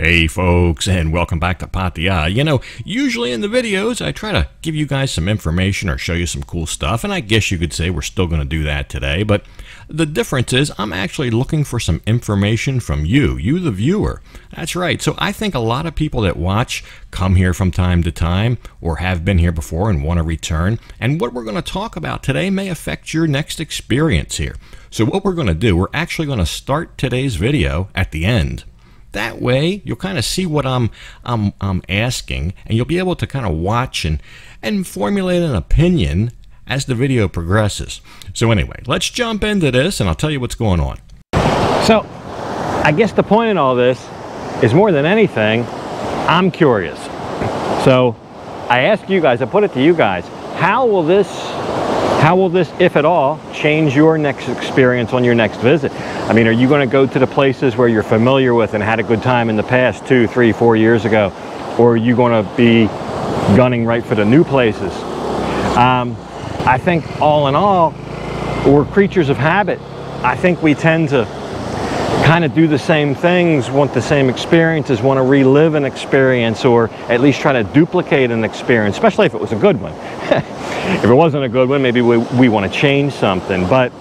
Hey folks, and welcome back to Pattaya. You know, usually in the videos I try to give you guys some information or show you some cool stuff, and I guess you could say we're still going to do that today, but the difference is I'm actually looking for some information from you the viewer. That's right. So I think a lot of people that watch come here from time to time or have been here before and want to return, and what we're going to talk about today may affect your next experience here. So what we're going to do, we're actually going to start today's video at the end. That way, you'll kind of see what I'm asking, and you'll be able to kind of watch and formulate an opinion as the video progresses. So anyway, let's jump into this, and I'll tell you what's going on. So, I guess the point in all this is more than anything, I'm curious. So, I ask you guys, I put it to you guys, how will this, if at all, change your next experience on your next visit? I mean, are you going to go to the places where you're familiar with and had a good time in the past 2, 3, 4 years ago? Or are you going to be gunning right for the new places? I think all in all, we're creatures of habit. I think we tend to kind of do the same things, want the same experiences, want to relive an experience, or at least try to duplicate an experience, especially if it was a good one. If it wasn't a good one, maybe we want to change something. But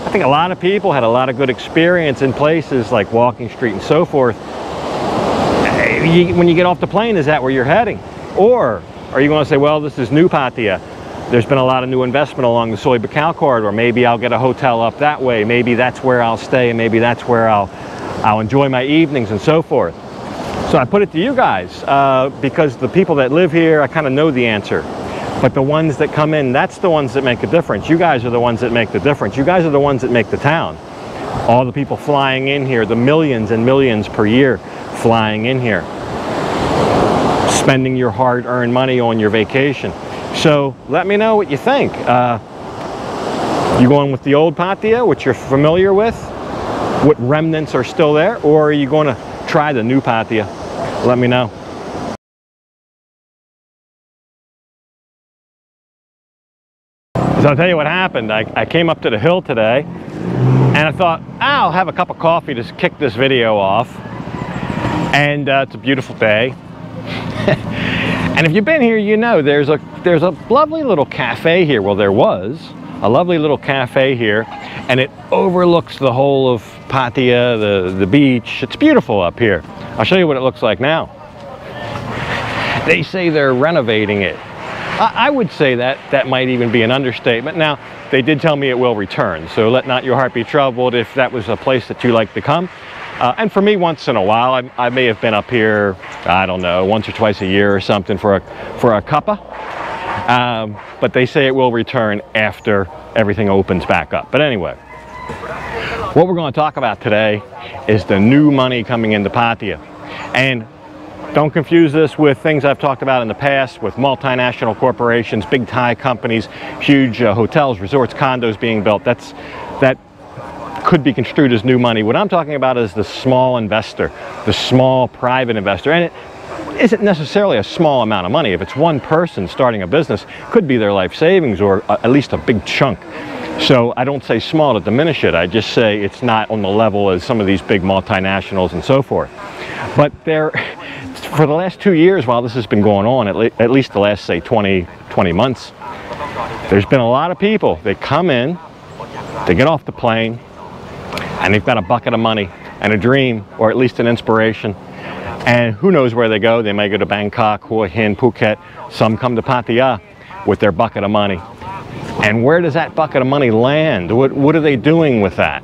I think a lot of people had a lot of good experience in places like Walking Street and so forth. When you get off the plane, is that where you're heading? Or are you going to say, well, this is new Pattaya. There's been a lot of new investment along the Soi Buakhao corridor. Maybe I'll get a hotel up that way. Maybe that's where I'll stay, and maybe that's where I'll enjoy my evenings and so forth. So I put it to you guys because the people that live here, I kind of know the answer. But the ones that come in, that's the ones that make a difference. You guys are the ones that make the difference. You guys are the ones that make the town. All the people flying in here, the millions and millions per year flying in here, spending your hard-earned money on your vacation. So let me know what you think. You going with the old Pattaya, which you're familiar with? What remnants are still there? Or are you going to try the new Pattaya? Let me know. So I'll tell you what happened. I came up to the hill today and I thought, I'll have a cup of coffee to kick this video off. And it's a beautiful day. And if you've been here, you know there's a lovely little cafe here. Well, there was a lovely little cafe here, and it overlooks the whole of Pattaya, the beach. It's beautiful up here. I'll show you what it looks like now. They say they're renovating it. I would say that might even be an understatement. Now, they did tell me it will return, so let not your heart be troubled if that was a place that you like to come. And for me, once in a while, I may have been up here, I don't know, once or twice a year or something for a cuppa. But they say it will return after everything opens back up. But anyway, what we're going to talk about today is the new money coming into Pattaya. And don't confuse this with things I've talked about in the past with multinational corporations, big Thai companies, huge hotels, resorts, condos being built. That could be construed as new money. What I'm talking about is the small investor, the small private investor. And it isn't necessarily a small amount of money. If it's one person starting a business, it could be their life savings or at least a big chunk. So I don't say small to diminish it. I just say it's not on the level as some of these big multinationals and so forth. But for the last 2 years, while this has been going on, at least the last, say, 20 months, there's been a lot of people that come in, they get off the plane, and they've got a bucket of money and a dream, or at least an inspiration. And who knows where they go. They may go to Bangkok, Hua Hin, Phuket. Some come to Pattaya with their bucket of money. And where does that bucket of money land? What are they doing with that?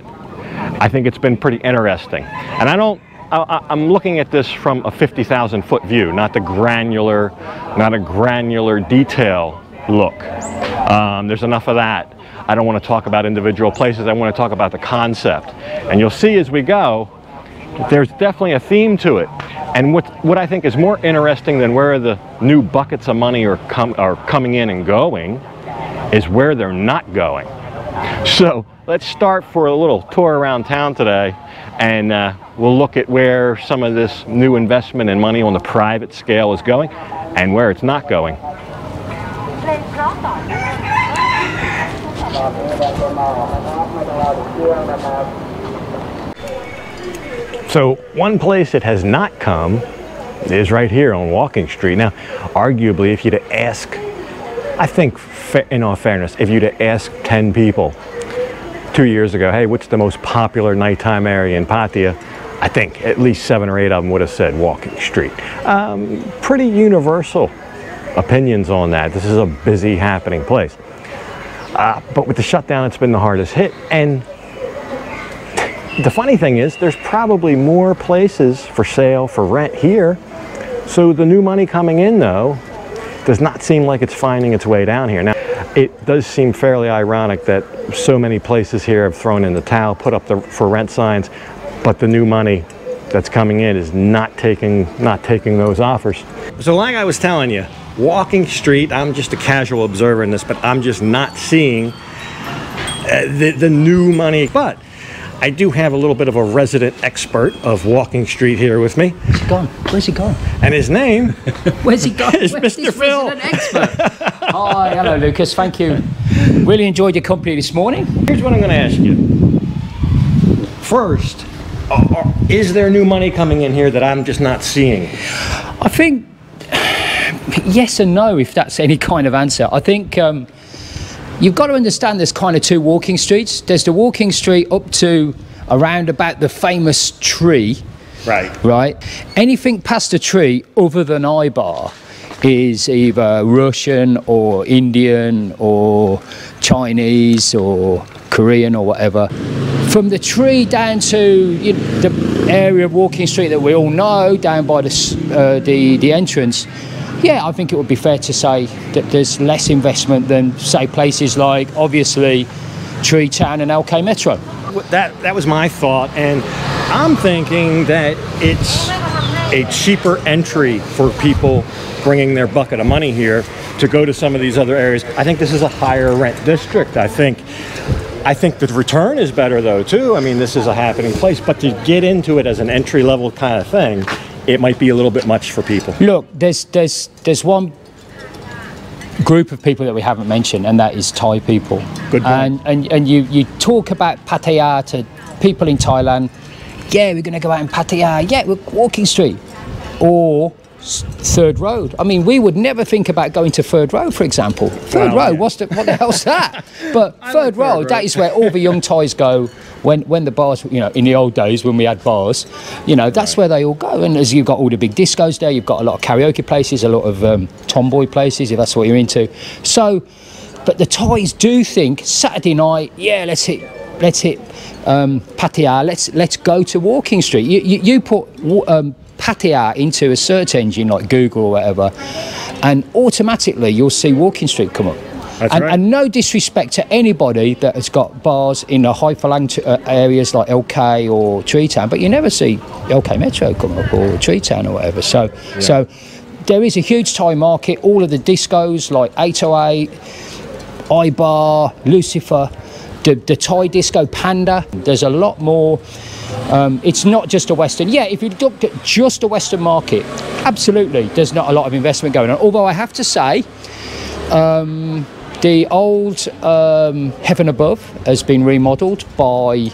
I think it's been pretty interesting. And I'm looking at this from a 50,000-foot view, not a granular detail look. There's enough of that. I don't want to talk about individual places. I want to talk about the concept. And you'll see as we go, there's definitely a theme to it. And what I think is more interesting than where the new buckets of money are coming in and going is where they're not going. So let's start for a little tour around town today, and we'll look at where some of this new investment and money on the private scale is going and where it's not going. So one place it has not come is right here on Walking Street. Now, arguably, if you'd ask, I think in all fairness, if you'd ask 10 people 2 years ago, hey, what's the most popular nighttime area in Pattaya? I think at least 7 or 8 of them would have said Walking Street. Pretty universal opinions on that. This is a busy, happening place. But with the shutdown, it's been the hardest hit. And the funny thing is, there's probably more places for sale, for rent here. So the new money coming in, though, does not seem like it's finding its way down here. Now, it does seem fairly ironic that so many places here have thrown in the towel, put up the for rent signs, but the new money that's coming in is not taking those offers. So like I was telling you, Walking Street, I'm just a casual observer in this, but I'm just not seeing the new money. But I do have a little bit of a resident expert of Walking Street here with me. Where's he gone? Where's he gone? And his name Where's he gone? is Mr. Phil. Resident expert. Hi, hello Lucas, thank you. Really enjoyed your company this morning. Here's what I'm going to ask you. First, is there new money coming in here that I'm just not seeing? I think yes and no, if that's any kind of answer. I think you've got to understand there's kind of two walking streets. There's the walking street up to around about the famous tree. Right. Anything past the tree other than I-bar is either Russian or Indian or Chinese or Korean or whatever. From the tree down to the area of Walking Street that we all know, down by the entrance, yeah, I think it would be fair to say that there's less investment than, say, places like, obviously, Tree Town and LK Metro. That was my thought, and I'm thinking that it's a cheaper entry for people bringing their bucket of money here to go to some of these other areas. I think this is a higher rent district. I think the return is better though too. I mean, this is a happening place, but to get into it as an entry-level kind of thing, it might be a little bit much for people. Look, there's one group of people that we haven't mentioned, and that is Thai people. Good point. And you talk about Pattaya to people in Thailand. Yeah, we're going to go out in Pattaya. Yeah, we're Walking Street or Third Road. I mean, we would never think about going to Third Road, for example. Third Road, yeah. What the hell's that? But Third Road, that is where all the young Thais go when the bars, in the old days when we had bars, that's where they all go. And as you've got all the big discos there, you've got a lot of karaoke places, a lot of tomboy places, if that's what you're into. So, but the Thais do think Saturday night, yeah, let's hit Pattaya, let's go to Walking Street. You put Pattaya into a search engine like Google or whatever, and automatically you'll see Walking Street come up. That's right. And no disrespect to anybody that has got bars in the high-falang areas like LK or Tree Town, but you never see LK Metro come up or Tree Town or whatever. So there is a huge Thai market. All of the discos like 808, I-Bar, Lucifer, the Thai disco Panda. There's a lot more. It's not just a Western. Yeah, if you looked at just a Western market, absolutely, there's not a lot of investment going on. Although I have to say, the old Heaven Above has been remodelled by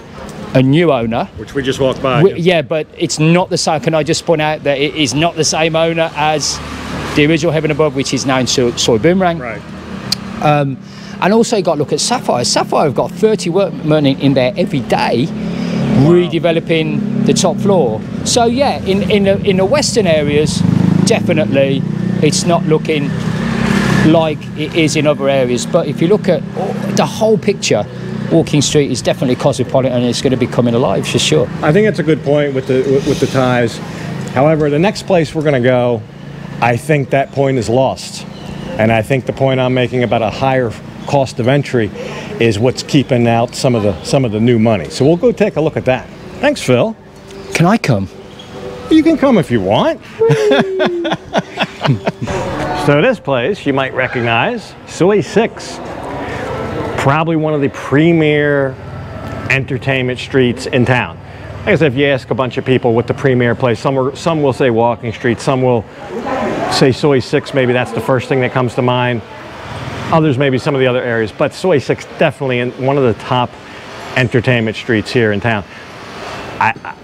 a new owner. Which we just walked by. Yeah, but it's not the same. Can I just point out that it is not the same owner as the original Heaven Above, which is now in Soi Buakhao. Right. And also you've got to look at Sapphire. Sapphire have got 30 workmen in there every day, redeveloping the top floor. So yeah, in the western areas, definitely it's not looking like it is in other areas. But if you look at the whole picture, Walking Street is definitely cosmopolitan, and it's going to be coming alive for sure. I think that's a good point with the Thais. However, the next place we're going to go, I think that point is lost, and I think the point I'm making about a higher cost of entry is what's keeping out some of the new money. So we'll go take a look at that. Thanks, Phil. Can I come? You can come if you want. So this place you might recognize, Soi 6. Probably one of the premier entertainment streets in town. I guess if you ask a bunch of people what the premier place, some will say Walking Street, some will say Soi 6, maybe that's the first thing that comes to mind. Others maybe some of the other areas, but Soi 6 definitely in one of the top entertainment streets here in town.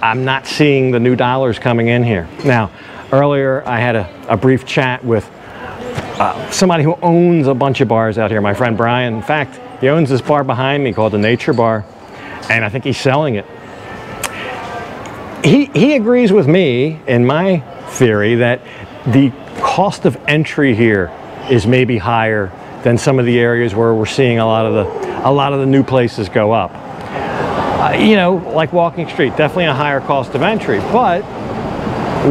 I'm not seeing the new dollars coming in here. Now, earlier I had a brief chat with somebody who owns a bunch of bars out here, my friend Brian. In fact, he owns this bar behind me called the Nature Bar, and I think he's selling it. He agrees with me in my theory that the cost of entry here is maybe higher than some of the areas where we're seeing a lot of the new places go up. You know, like Walking Street, definitely a higher cost of entry, but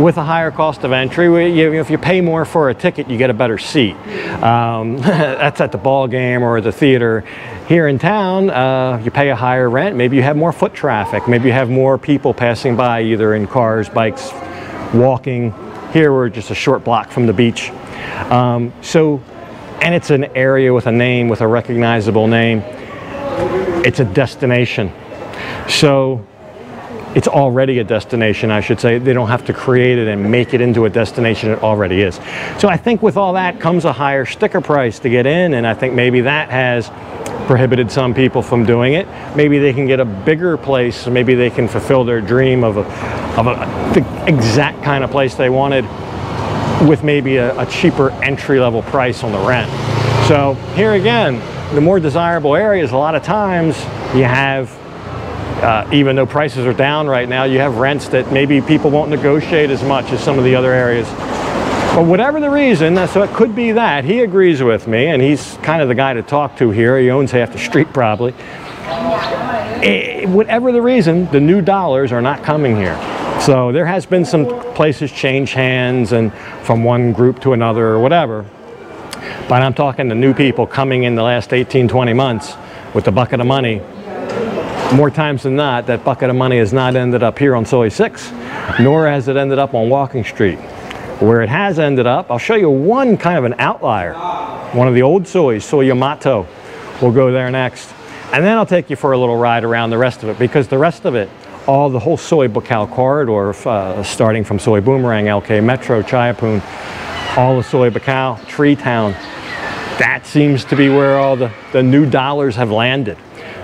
with a higher cost of entry, if you pay more for a ticket, you get a better seat. That's at the ball game or the theater. Here in town, you pay a higher rent. Maybe you have more foot traffic. Maybe you have more people passing by, either in cars, bikes, walking. Here we're just a short block from the beach. And it's an area with a name, with a recognizable name. It's a destination. So it's already a destination, I should say. They don't have to create it and make it into a destination. It already is. So I think with all that comes a higher sticker price to get in, and I think maybe that has prohibited some people from doing it. Maybe they can get a bigger place. Maybe they can fulfill their dream of the exact kind of place they wanted with maybe a cheaper entry-level price on the rent. So here again, the more desirable areas, a lot of times you have even though prices are down right now, you have rents that maybe people won't negotiate as much as some of the other areas. But whatever the reason, so it could be that. He agrees with me, and he's kind of the guy to talk to here. He owns half the street probably. Whatever the reason, the new dollars are not coming here. So there has been some places change hands and from one group to another or whatever. But I'm talking to new people coming in the last 18, 20 months with a bucket of money. More times than not, that bucket of money has not ended up here on Soi 6, nor has it ended up on Walking Street. Where it has ended up, I'll show you one kind of an outlier. One of the old Sois, Soi Buakhao. We'll go there next. And then I'll take you for a little ride around the rest of it, because the rest of it, the whole Soi Buakhao corridor, starting from Soi Boomerang, LK Metro, Chayapoon, all of Soi Buakhao, Tree Town, that seems to be where all the new dollars have landed.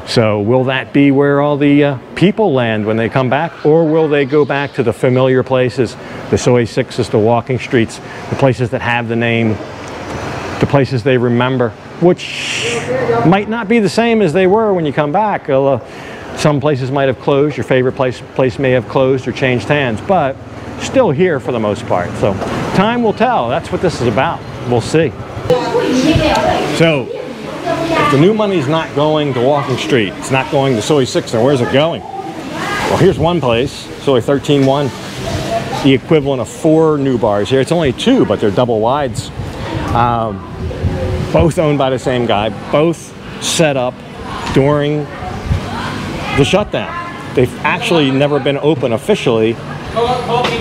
So will that be where all the people land when they come back, or will they go back to the familiar places, the Soi 6s, the Walking Streets, the places that have the name, the places they remember, which might not be the same as they were when you come back. Some places might have closed, your favorite place may have closed or changed hands, but still here for the most part. So time will tell. That's what this is about. We'll see. So if the new money's not going to Walking Street, it's not going to Soi 6, then where's it going? Well, here's one place, Soi 13-1, the equivalent of 4 new bars here. It's only 2, but they're double wides. Both owned by the same guy, both set up during the shutdown. They've actually never been open officially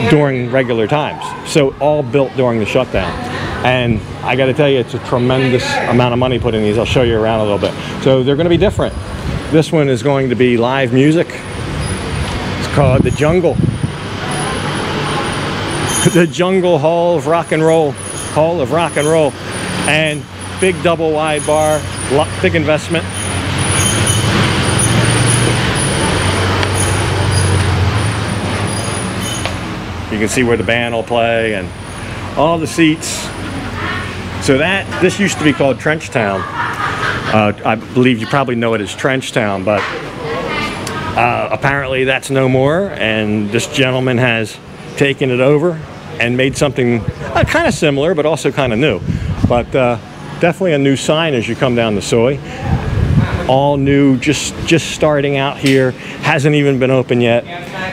during regular times. So all built during the shutdown. And I got to tell you, it's a tremendous amount of money put in these. I'll show you around a little bit. So they're going to be different. This one is going to be live music. It's called The Jungle. The Jungle Hall of Rock and Roll. Hall of Rock and Roll. And big double wide bar, big investment. You can see where the band will play and all the seats. So this used to be called Trench Town. I believe you probably know it as Trench Town, but apparently that's no more, and this gentleman has taken it over and made something kind of similar, but also kind of new. But definitely a new sign as you come down the Soi. All new, just starting out here. Hasn't even been open yet.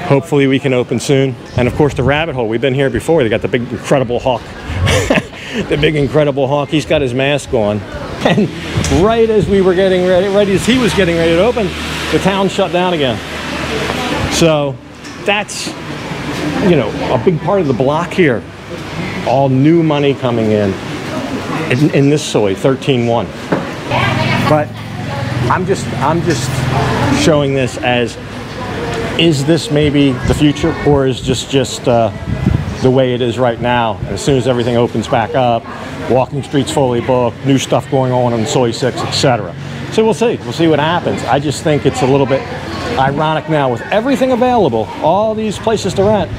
Hopefully we can open soon. And of course the rabbit hole, we've been here before. They got the big Incredible Hawk. The big Incredible Hawk, he's got his mask on. And right as we were getting ready, right as he was getting ready to open, the town shut down again. So that's, you know, a big part of the block here. All new money coming in this Soi 13-1. But I'm just showing this as, is this maybe the future, or is just the way it is right now? And as soon as everything opens back up, Walking Street's fully booked, new stuff going on Soi 6, etc. So we'll see what happens. I just think it's a little bit ironic now with everything available, all these places to rent,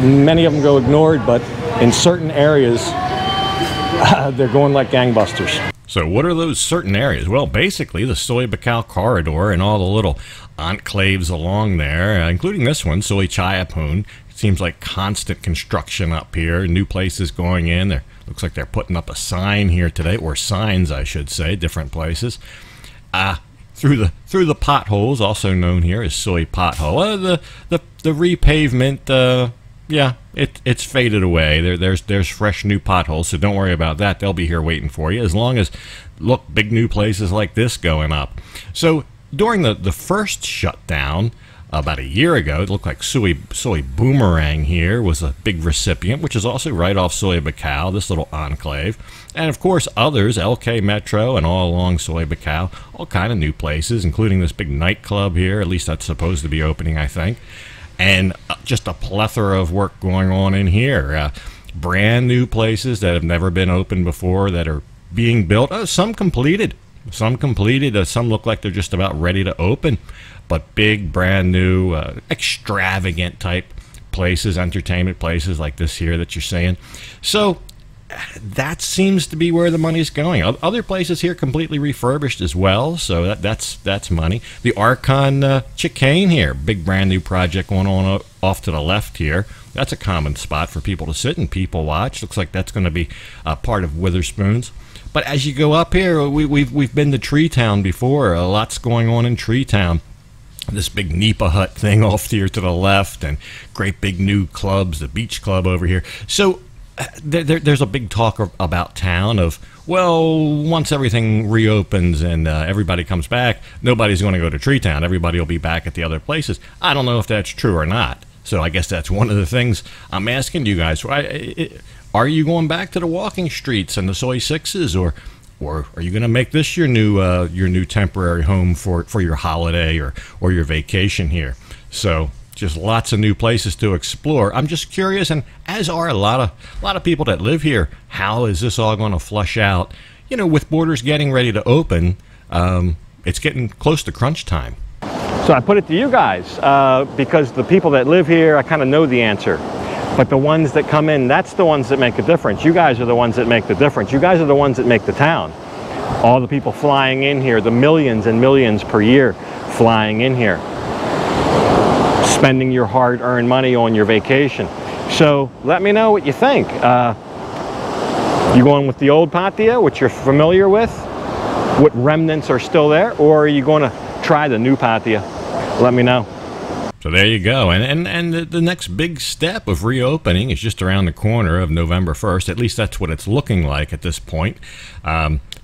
many of them go ignored, but in certain areas, they're going like gangbusters. So what are those certain areas? Well, basically the Soi Buakhao corridor and all the little enclaves along there, including this one, Soi Buakhao. It seems like constant construction up here, new places going in. There looks like they're putting up a sign here today, or signs, I should say, different places. Through the potholes, also known here as Soi Pothole. The repavement, yeah, it's faded away. There's fresh new potholes, so don't worry about that. They'll be here waiting for you, as long as, look, big new places like this going up. So during the first shutdown about a year ago, it looked like Soi Boomerang here was a big recipient, which is also right off Soi Buakhao, this little enclave. And of course others, LK Metro and all along Soi Buakhao, all kind of new places, including this big nightclub here. At least that's supposed to be opening, I think. And just a plethora of work going on in here. Brand new places that have never been opened before that are being built. Some completed. Some look like they're just about ready to open. But big, brand new, extravagant type places, entertainment places like this here that you're seeing. So that seems to be where the money's going. Other places here completely refurbished as well, so that's money. The Archon Chicane here, big brand new project going on off to the left here. That's a common spot for people to sit and people watch. Looks like that's going to be part of Witherspoon's. But as you go up here, we've been to Tree Town before. Lots going on in Tree Town. This big Nipa hut thing off here to the left, and great big new clubs, the beach club over here. So there's a big talk about town of, well, once everything reopens and everybody comes back, nobody's going to go to Tree Town. Everybody will be back at the other places. I don't know if that's true or not. So I guess that's one of the things I'm asking you guys. Are you going back to the walking streets and the Soi Sixes, or are you going to make this your new temporary home for your holiday or your vacation here? So just lots of new places to explore. I'm just curious, and as are a lot of people that live here. How is this all going to flush out? You know, with borders getting ready to open, it's getting close to crunch time. So I put it to you guys, because the people that live here, I kind of know the answer. But the ones that come in, that's the ones that make a difference. You guys are the ones that make the difference. You guys are the ones that make the town. All the people flying in here, the millions and millions per year flying in here, spending your hard-earned money on your vacation. So let me know what you think. You going with the old Pattaya, which you're familiar with? What remnants are still there? Or are you going to try the new Pattaya? Let me know. So there you go, and the next big step of reopening is just around the corner of November 1st. At least that's what it's looking like at this point.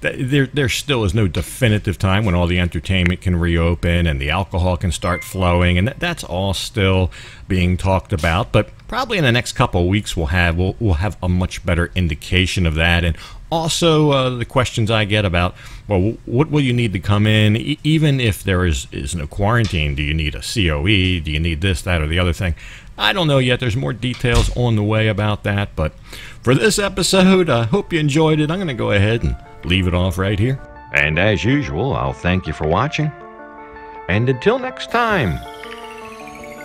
There still is no definitive time when all the entertainment can reopen and the alcohol can start flowing, and that's all still being talked about. But probably in the next couple of weeks we'll have a much better indication of that. And also the questions I get about, well, what will you need to come in? Even if there is no quarantine, do you need a COE? Do you need this, that, or the other thing? I don't know yet. There's more details on the way about that. But for this episode, I hope you enjoyed it. I'm going to go ahead and leave it off right here. And as usual, I'll thank you for watching. And until next time,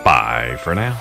bye for now.